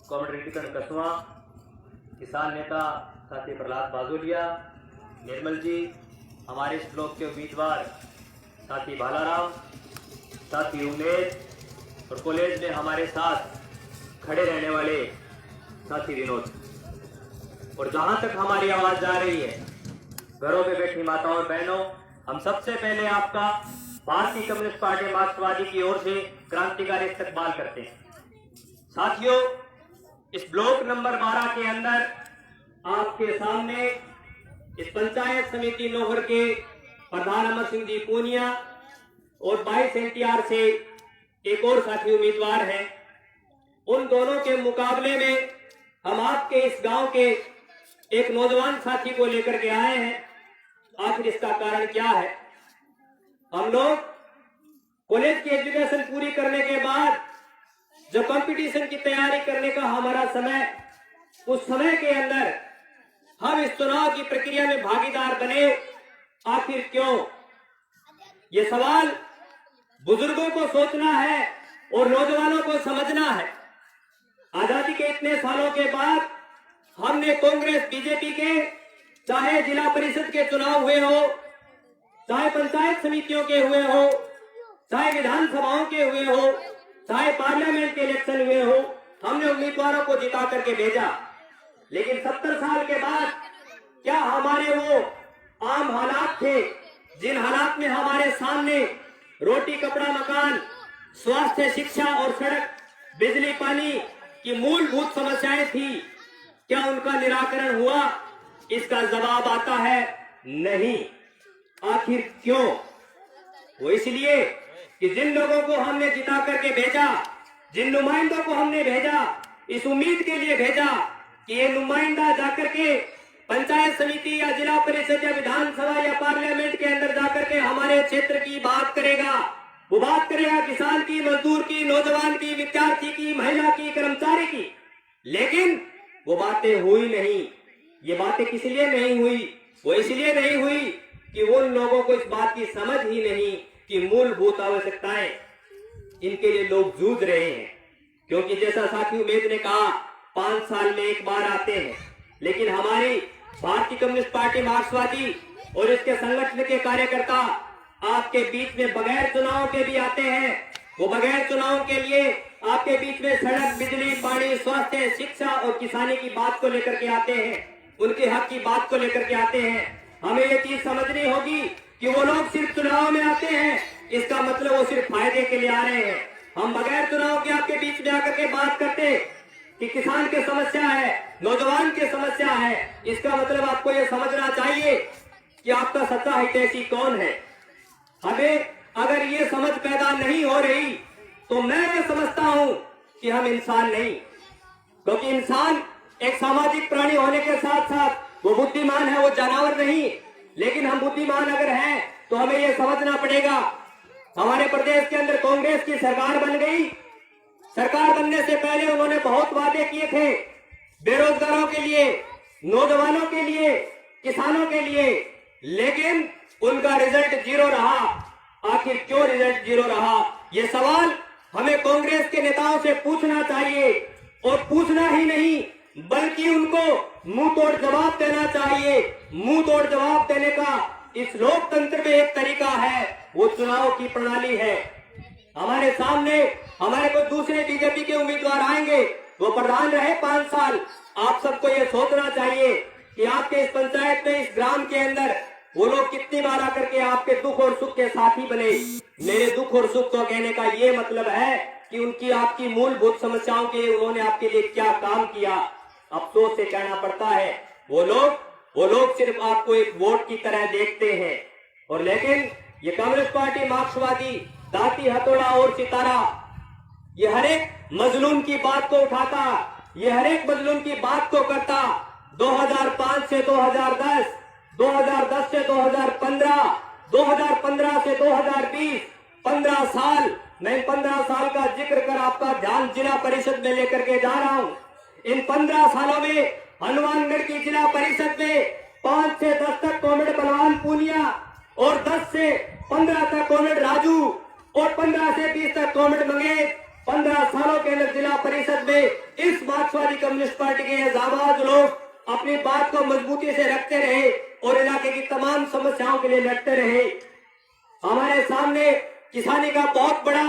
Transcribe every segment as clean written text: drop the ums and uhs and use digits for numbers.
Comrade रितिकन कसवा, किसान नेता साथी प्रहलाद बाजोलिया, निर्मल जी, हमारे इस ब्लॉक के उम्मीदवार साथी बालाराम, साथी उमेश और कॉलेज में हमारे साथ खड़े रहने वाले साथी विनोद। और जहां तक हमारी आवाज जा रही है, घरों में बैठी माताओं और बहनों, हम सबसे पहले आपका भारतीय कम्युनिस्ट पार्टी मार्क्सवादी की ओर से क्रांतिकारी इस्तकबाल करते हैं। साथियों, इस ब्लॉक नंबर 12 के अंदर आपके सामने इस पंचायत समिति नौहर के प्रधान अमर सिंह जी पूनिया और 22 एनटीआर से एक और साथी उम्मीदवार हैं। उन दोनों के मुकाबले में हम आपके इस गांव के एक नौजवान साथी को लेकर के आए हैं। आखिर इसका कारण क्या है? हम लोग कॉलेज की एजुकेशन पूरी करने के बाद जो कंपटीशन की तैयारी करने का हमारा समय, उस समय के अंदर हम इस चुनाव की प्रक्रिया में भागीदार बने। आखिर क्यों? ये सवाल बुजुर्गों को सोचना है और नौजवानों को समझना है। आजादी के इतने सालों के बाद हमने कांग्रेस बीजेपी के चाहे जिला परिषद के चुनाव हुए हो, चाहे पंचायत समितियों के हुए हो, चाहे विधानसभाओं के हुए हो, चाहे पार्लियामेंट के इलेक्शन हुए हो, हमने उम्मीदवारों को जिता करके भेजा। लेकिन 70 साल के बाद क्या हमारे वो आम हालात थे जिन हालात में हमारे सामने रोटी कपड़ा मकान, स्वास्थ्य शिक्षा और सड़क, बिजली पानी की मूलभूत समस्याएं थी, क्या उनका निराकरण हुआ? इसका जवाब आता है नहीं। आखिर क्यों? वो इसलिए कि जिन लोगों को हमने जिता करके भेजा, जिन नुमाइंदों को हमने भेजा, इस उम्मीद के लिए भेजा कि ये नुमाइंदा जाकर के पंचायत समिति या जिला परिषद या विधानसभा या पार्लियामेंट के अंदर जाकर के हमारे क्षेत्र की बात करेगा। वो बात करेगा किसान की, मजदूर की, नौजवान की, विद्यार्थी की, महिला की, कर्मचारी की। लेकिन वो बातें हुई नहीं। ये बातें किस लिए नहीं हुई? वो इसलिए नहीं हुई कि उन लोगों को इस बात की समझ ही नहीं कि मूलभूत आवश्यकताएं इनके लिए लोग जूझ रहे हैं। क्योंकि जैसा साथी उमेद ने कहा, 5 साल में एक बार आते हैं, लेकिन हमारी भारतीय कम्युनिस्ट पार्टी मार्क्सवादी और इसके संगठन के कार्यकर्ता आपके बीच में बगैर चुनाव के भी आते हैं। वो बगैर चुनाव के लिए आपके बीच में सड़क, बिजली, पानी, स्वास्थ्य, शिक्षा और किसानी की बात को लेकर के आते हैं, उनके हक की बात को लेकर के आते हैं। हमें ये चीज समझनी होगी कि वो लोग सिर्फ चुनाव में आते हैं, इसका मतलब वो सिर्फ फायदे के लिए आ रहे हैं। हम बगैर चुनाव के आपके बीच में आकर के बात करते कि किसान की समस्या है, नौजवान की समस्या है, इसका मतलब आपको ये समझना चाहिए कि आपका सच्चा हितैषी कौन है। हमें अगर ये समझ पैदा नहीं हो रही तो मैं ये समझता हूं कि हम इंसान नहीं, क्योंकि इंसान एक सामाजिक प्राणी होने के साथ साथ वो बुद्धिमान है, वो जानवर नहीं। लेकिन हम बुद्धिमान अगर हैं तो हमें ये समझना पड़ेगा, हमारे प्रदेश के अंदर कांग्रेस की सरकार बन गई। सरकार बनने से पहले उन्होंने बहुत वादे किए थे, बेरोजगारों के लिए, नौजवानों के लिए, किसानों के लिए, लेकिन उनका रिजल्ट जीरो रहा। आखिर क्यों रिजल्ट जीरो रहा? ये सवाल हमें कांग्रेस के नेताओं से पूछना चाहिए, और पूछना ही नहीं बल्कि उनको मुंह तोड़ जवाब देना चाहिए। मुंह तोड़ जवाब देने का इस लोकतंत्र में एक तरीका है, वो चुनाव की प्रणाली है। हमारे सामने हमारे को दूसरे बीजेपी के उम्मीदवार आएंगे, वो प्रधान रहे 5 साल। आप सबको ये सोचना चाहिए कि आपके इस पंचायत में, इस ग्राम के अंदर वो लोग कितनी बार आकर के आपके दुख और सुख के साथी बने। मेरे दुख और सुख को कहने का ये मतलब है कि उनकी आपकी मूलभूत समस्याओं के उन्होंने आपके लिए क्या काम किया। अफसोस से कहना पड़ता है, वो लोग सिर्फ आपको एक वोट की तरह देखते हैं। और लेकिन ये कम्युनिस्ट पार्टी मार्क्सवादी दाती, हथौड़ा और सितारा ये हर एक मजलूम की बात को उठाता, ये हर एक मजलूम की बात को करता। 2005 से 2010, 2010 से 2015, 2015 से 2020, 15 साल। मैं 15 साल का जिक्र कर आपका ध्यान जिला परिषद में लेकर के जा रहा हूं। इन 15 सालों में हनुमानगढ़ की जिला परिषद में 5 से 10 तक कॉमरेड बलवान पूनिया और 10 से 15 तक कॉमरेड राजू और 15 से 20 तक कॉमरेड मंगेश 15 सालों के अंदर जिला परिषद में इस मार्क्सवादी कम्युनिस्ट पार्टी के ये जाबाज लोग अपनी बात को मजबूती से रखते रहे और इलाके की तमाम समस्याओं के लिए लड़ते रहे। हमारे सामने किसानी का बहुत बड़ा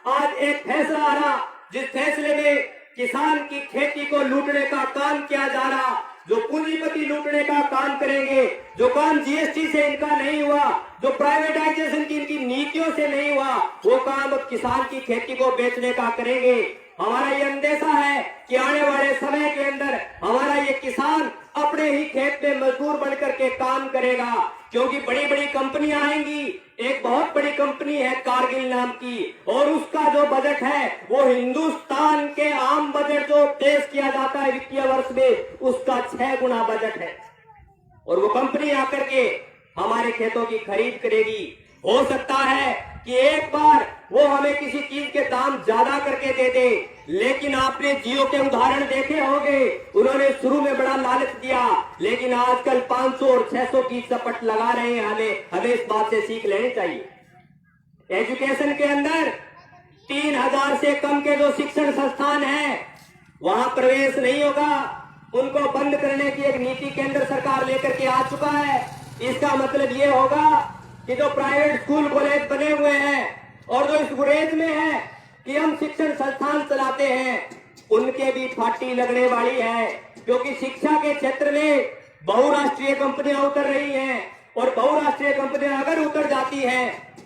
आज एक फैसला आ रहा, जिस फैसले में किसान की खेती को लूटने का काम किया जा रहा, जो पूंजीपति लूटने का काम करेंगे, जो काम जीएसटी से इनका नहीं हुआ, जो प्राइवेटाइजेशन की इनकी नीतियों से नहीं हुआ, वो काम अब किसान की खेती को बेचने का करेंगे। हमारा ये अंदेशा है कि आने वाले समय के अंदर हमारा ये किसान अपने ही खेत में मजदूर बनकर के काम करेगा, क्योंकि बड़ी बड़ी कंपनियां आएंगी। एक बहुत बड़ी कंपनी है कारगिल नाम की, और उसका जो बजट है वो हिंदुस्तान के आम बजट जो पेश किया जाता है वित्तीय वर्ष में, उसका 6 गुना बजट है। और वो कंपनी आकर के हमारे खेतों की खरीद करेगी। हो सकता है कि एक बार वो हमें किसी चीज के दाम ज्यादा करके दे दे, लेकिन आपने जियो के उदाहरण देखे होंगे, उन्होंने शुरू में बड़ा लालच दिया, लेकिन आजकल 500 और 600 की चपट लगा रहे हैं। हमें इस बात से सीख लेनी चाहिए। एजुकेशन के अंदर 3000 से कम के जो शिक्षण संस्थान हैं, वहां प्रवेश नहीं होगा। उनको बंद करने की एक नीति केंद्र सरकार लेकर के आ चुका है। इसका मतलब ये होगा कि जो प्राइवेट स्कूल कॉलेज बने हुए हैं और जो इस गुरेज में है कि हम शिक्षण संस्थान चलाते हैं, उनके भी फाटी लगने वाली है, क्योंकि शिक्षा के क्षेत्र में बहुराष्ट्रीय कंपनियां उतर रही हैं, और बहुराष्ट्रीय कंपनियां अगर उतर जाती हैं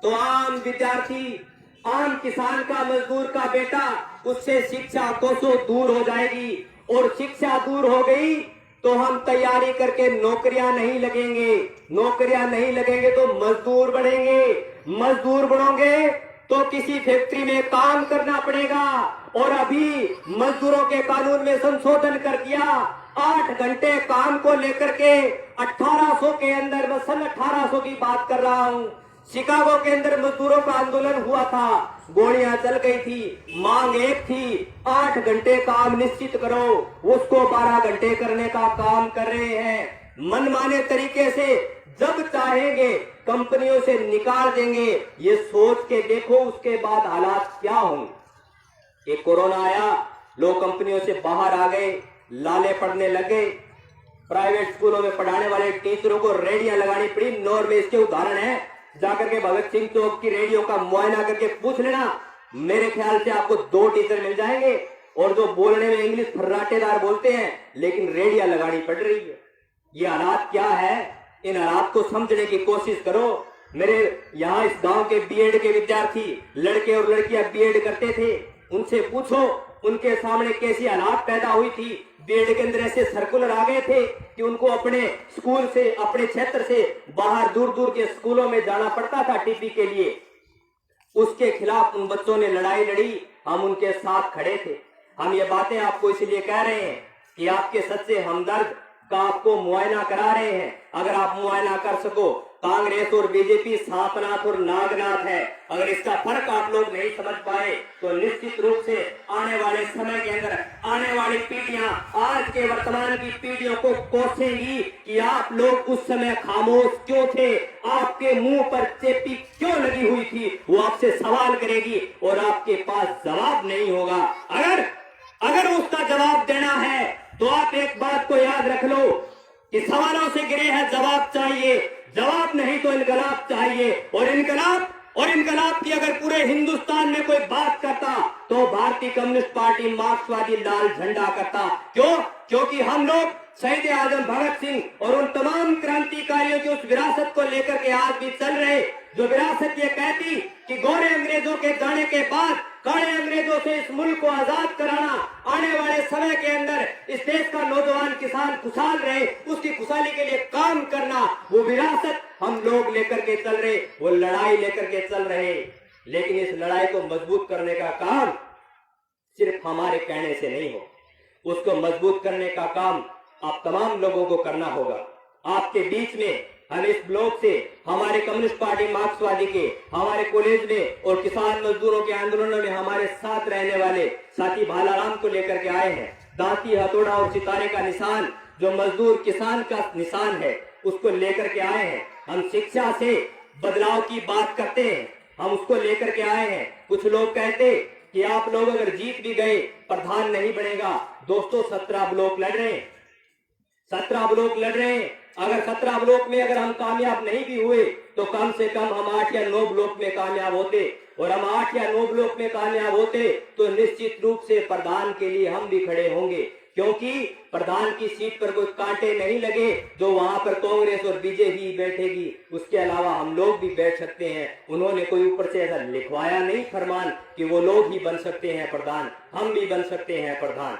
तो आम विद्यार्थी, आम किसान का, मजदूर का बेटा, उससे शिक्षा कोसों दूर हो जाएगी। और शिक्षा दूर हो गई तो हम तैयारी करके नौकरियां नहीं लगेंगे, नौकरियां नहीं लगेंगे तो मजदूर बनेंगे, मजदूर बनोगे तो किसी फैक्ट्री में काम करना पड़ेगा। और अभी मजदूरों के कानून में संशोधन कर दिया, 8 घंटे काम को लेकर के 1800 के अंदर, मैं सन 1800 की बात कर रहा हूं, शिकागो के अंदर मजदूरों का आंदोलन हुआ था, गोलियां चल गई थी, मांग एक थी, 8 घंटे काम निश्चित करो, उसको 12 घंटे करने का काम कर रहे हैं। मनमाने तरीके से जब चाहेंगे कंपनियों से निकाल देंगे। ये सोच के देखो उसके बाद हालात क्या होंगे। ये कोरोना आया, लोग कंपनियों से बाहर आ गए, लाले पड़ने लगे, प्राइवेट स्कूलों में पढ़ाने वाले टीचरों को रेडियां लगानी पड़ी। नॉर्वे इसके उदाहरण है, जाकर के भगत सिंह चौक की रेडियो का मुआयना करके पूछ लेना, मेरे ख्याल से आपको 2 टीचर मिल जाएंगे, और जो बोलने में इंग्लिश फर्राटेदार बोलते हैं, लेकिन रेडियां लगानी पड़ रही है। ये हालात क्या है, इन हालात को समझने की कोशिश करो। मेरे यहाँ इस गांव के बीएड के विद्यार्थी, लड़के और लड़कियां बीएड करते थे, उनसे पूछो उनके सामने कैसी हालात पैदा हुई थी। बीएड के अंदर ऐसे सर्कुलर आ गए थे कि उनको अपने स्कूल से, अपने क्षेत्र से बाहर दूर दूर के स्कूलों में जाना पड़ता था टीपी के लिए। उसके खिलाफ उन बच्चों ने लड़ाई लड़ी, हम उनके साथ खड़े थे। हम ये बातें आपको इसलिए कह रहे हैं कि आपके सच्चे हमदर्द का आपको मुआयना करा रहे हैं। अगर आप मुआयना कर सको, कांग्रेस और बीजेपी सांपनाथ और नागनाथ है, अगर इसका फर्क आप लोग नहीं समझ पाए तो निश्चित रूप से आने वाले समय के अंदर आने वाली पीढ़ियां आज के वर्तमान की पीढ़ियों को कोसेंगी कि आप लोग उस समय खामोश क्यों थे, आपके मुंह पर चेपी क्यों लगी हुई थी। वो आपसे सवाल करेगी और आपके पास जवाब नहीं होगा। अगर उसका जवाब देना है तो आप एक बात को याद रख लो कि सवालों से गिरे हैं जवाब चाहिए, जवाब नहीं तो इनकलाब चाहिए। और इनकलाब की अगर पूरे हिंदुस्तान में कोई बात करता तो भारतीय कम्युनिस्ट पार्टी मार्क्सवादी लाल झंडा करता। क्योंकि हम लोग शहीद आजम भगत सिंह और उन तमाम क्रांतिकारियों की उस विरासत को लेकर के आज भी चल रहे, जो विरासत ये कहती कि गोरे अंग्रेजों के जाने के बाद काले अंग्रेजों से इस मुल्क को आजाद कराना, आने वाले समय के अंदर इस देश का नौजवान किसान खुशहाल रहे, उसकी खुशहाली के लिए काम करना, वो विरासत हम लोग लेकर के चल रहे, वो लड़ाई लेकर के चल रहे। लेकिन इस लड़ाई को मजबूत करने का काम सिर्फ हमारे कहने से नहीं हो, उसको मजबूत करने का काम आप तमाम लोगों को करना होगा। आपके बीच में हम इस ब्लॉक से हमारे कम्युनिस्ट पार्टी मार्क्सवादी के हमारे कॉलेज में और किसान मजदूरों के आंदोलनों में हमारे साथ रहने वाले साथी भालाराम को लेकर के आए हैं। दांती, हथौड़ा और सितारे का निशान जो मजदूर किसान का निशान है, उसको लेकर के आए हैं। हम शिक्षा से बदलाव की बात करते हैं, हम उसको लेकर के आए हैं। कुछ लोग कहते कि आप लोग अगर जीत भी गए प्रधान नहीं बनेगा। दोस्तों 17 ब्लॉक लड़ रहे हैं, 17 ब्लॉक लड़ रहे हैं। अगर 17 ब्लॉक में अगर हम कामयाब नहीं भी हुए तो कम से कम हम 8 या 9 ब्लॉक में कामयाब होते, और हम 8 या 9 ब्लॉक में कामयाब होते तो निश्चित रूप से प्रधान के लिए हम भी खड़े होंगे, क्योंकि प्रधान की सीट पर कोई कांटे नहीं लगे जो वहां पर कांग्रेस और बीजेपी बैठेगी, उसके अलावा हम लोग भी बैठ सकते हैं। उन्होंने कोई ऊपर से ऐसा लिखवाया नहीं फरमान कि वो लोग ही बन सकते हैं प्रधान, हम भी बन सकते हैं प्रधान।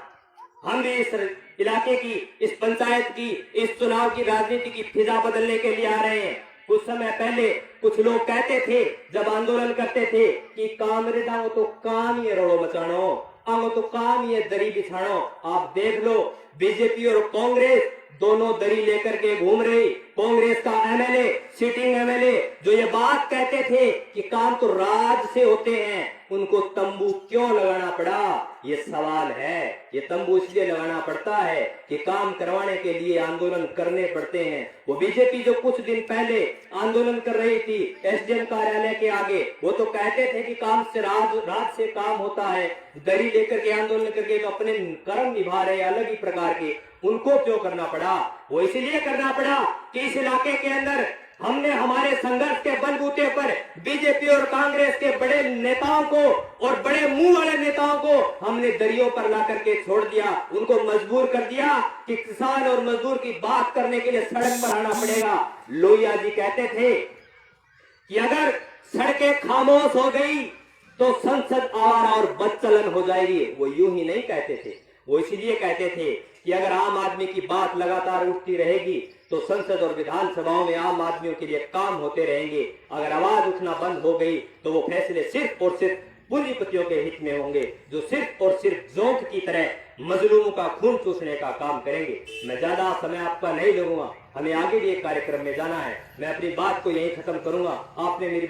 हम भी इस इलाके की, इस पंचायत की, इस चुनाव की राजनीति की फिजा बदलने के लिए आ रहे हैं। कुछ समय पहले कुछ लोग कहते थे, जब आंदोलन करते थे, कि कामरेड आंगो तो काम ही रोड़ो मचानो, आंगो तो काम ही दरी बिछानो। आप देख लो बीजेपी और कांग्रेस दोनों दरी लेकर के घूम रही। कांग्रेस का एमएलए, सिटिंग एमएलए, जो ये बात कहते थे कि काम तो राज से होते हैं, उनको तंबू क्यों लगाना पड़ा, ये सवाल है। ये तंबू इसलिए लगाना पड़ता है कि काम करवाने के लिए आंदोलन करने पड़ते हैं। वो बीजेपी जो कुछ दिन पहले आंदोलन कर रही थी एसडीएम कार्यालय के आगे, वो तो कहते थे कि काम से राज से काम होता है, दरी लेकर के आंदोलन करके तो अपने कर्म निभा रहे अलग ही प्रकार के। उनको क्यों करना पड़ा? वो इसलिए करना पड़ा कि इस इलाके के अंदर हमने हमारे संघर्ष के बलबूते पर बीजेपी और कांग्रेस के बड़े नेताओं को और बड़े मुंह वाले नेताओं को हमने दरियों पर ला करके छोड़ दिया, उनको मजबूर कर दिया कि किसान और मजदूर की बात करने के लिए सड़क पर आना पड़ेगा। लोहिया जी कहते थे कि अगर सड़कें खामोश हो गई तो संसद आवारा और बदचलन हो जाएगी। वो यूं ही नहीं कहते थे, वो इसलिए कहते थे कि अगर आम आदमी की बात लगातार उठती रहेगी तो संसद और विधानसभाओं में आम आदमियों के लिए काम होते रहेंगे। अगर आवाज उठना बंद हो गई तो वो फैसले सिर्फ और सिर्फ पूंजीपतियों के हित में होंगे, जो सिर्फ और सिर्फ जोंक की तरह मजलूमों का खून चूसने का काम करेंगे। मैं ज्यादा समय आपका नहीं लूंगा, हमें आगे भी एक कार्यक्रम में जाना है। मैं अपनी बात को यहीं खत्म करूंगा। आपने मेरी